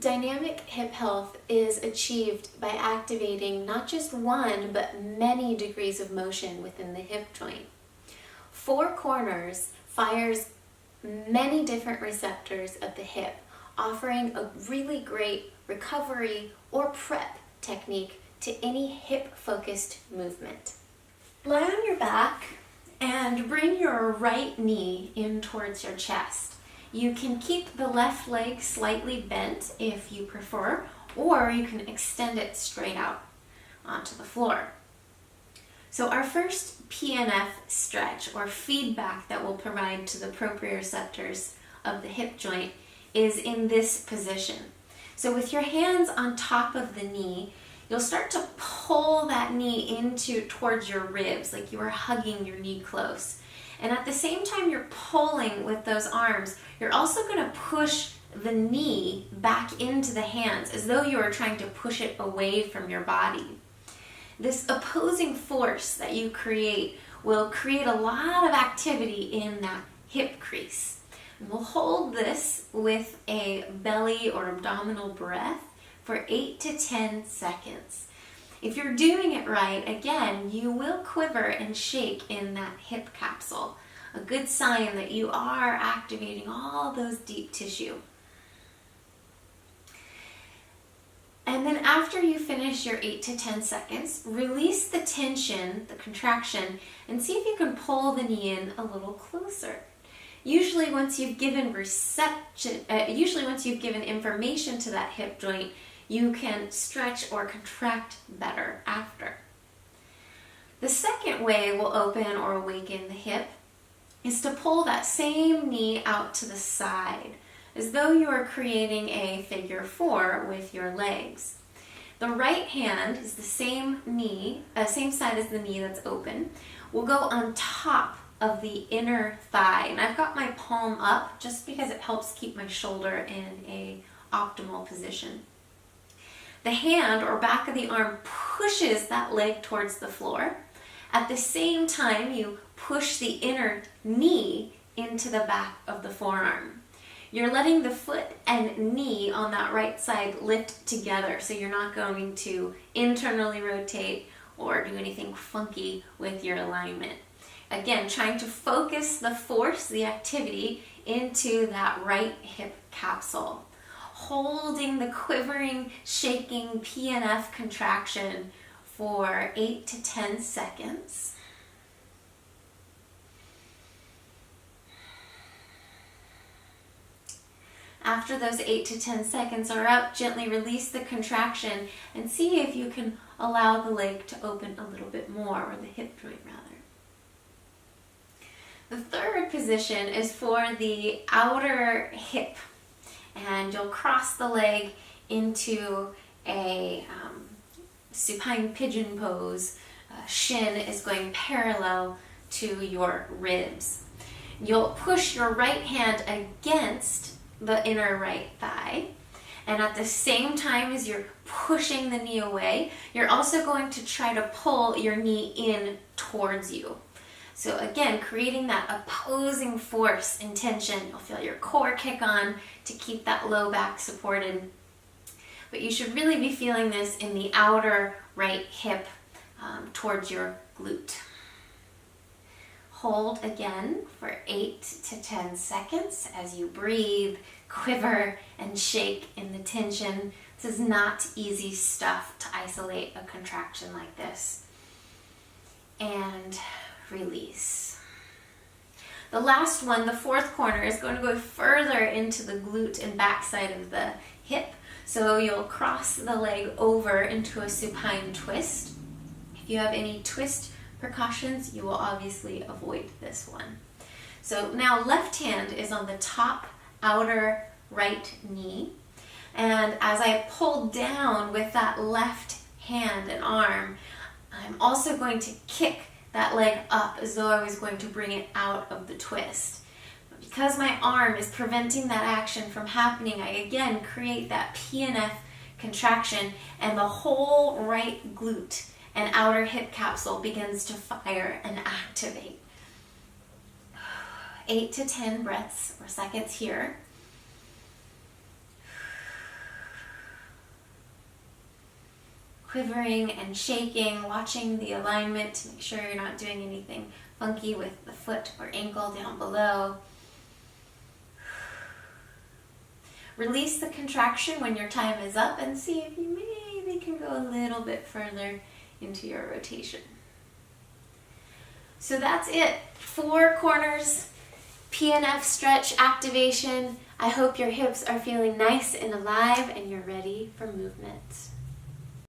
Dynamic hip health is achieved by activating not just one, but many degrees of motion within the hip joint. Four corners fires many different receptors of the hip, offering a really great recovery or prep technique to any hip-focused movement. Lie on your back and bring your right knee in towards your chest. You can keep the left leg slightly bent if you prefer, or you can extend it straight out onto the floor. So our first PNF stretch, or feedback, that we'll provide to the proprioceptors of the hip joint is in this position. So with your hands on top of the knee, you'll start to pull that knee towards your ribs, like you are hugging your knee close. And at the same time you're pulling with those arms, you're also going to push the knee back into the hands as though you are trying to push it away from your body. This opposing force that you create will create a lot of activity in that hip crease. And we'll hold this with a belly or abdominal breath for 8 to 10 seconds. If you're doing it right, again, you will quiver and shake in that hip capsule, a good sign that you are activating all those deep tissue. And then after you finish your 8 to 10 seconds, release the tension, the contraction, and see if you can pull the knee in a little closer. Usually once you've given information to that hip joint, you can stretch or contract better after. The second way we'll open or awaken the hip is to pull that same knee out to the side, as though you are creating a figure 4 with your legs. The right hand is the same side as the knee that's open. We'll go on top of the inner thigh, and I've got my palm up just because it helps keep my shoulder in a optimal position. The hand or back of the arm pushes that leg towards the floor. At the same time, you push the inner knee into the back of the forearm. You're letting the foot and knee on that right side lift together, so you're not going to internally rotate or do anything funky with your alignment. Again, trying to focus the force, the activity, into that right hip capsule. Holding the quivering, shaking PNF contraction for 8 to 10 seconds. After those 8 to 10 seconds are up, gently release the contraction and see if you can allow the leg to open a little bit more, or the hip joint rather. The third position is for the outer hip, and you'll cross the leg into a supine pigeon pose. Shin is going parallel to your ribs. You'll push your right hand against the inner right thigh, and at the same time as you're pushing the knee away, you're also going to try to pull your knee in towards you. So again, creating that opposing force and tension. You'll feel your core kick on to keep that low back supported. But you should really be feeling this in the outer right hip towards your glute. Hold again for 8 to 10 seconds as you breathe, quiver, and shake in the tension. This is not easy stuff to isolate a contraction like this. And release. The last one, the fourth corner, is going to go further into the glute and backside of the hip. So you'll cross the leg over into a supine twist. If you have any twist precautions, you will obviously avoid this one. So now left hand is on the top outer right knee. And as I pull down with that left hand and arm, I'm also going to kick that leg up as though I was going to bring it out of the twist. But because my arm is preventing that action from happening, I again create that PNF contraction, and the whole right glute and outer hip capsule begins to fire and activate. 8 to 10 breaths or seconds here. quivering and shaking, watching the alignment to make sure you're not doing anything funky with the foot or ankle down below. Release the contraction when your time is up and see if you maybe can go a little bit further into your rotation. So that's it. 4 corners, PNF stretch activation. I hope your hips are feeling nice and alive and you're ready for movement.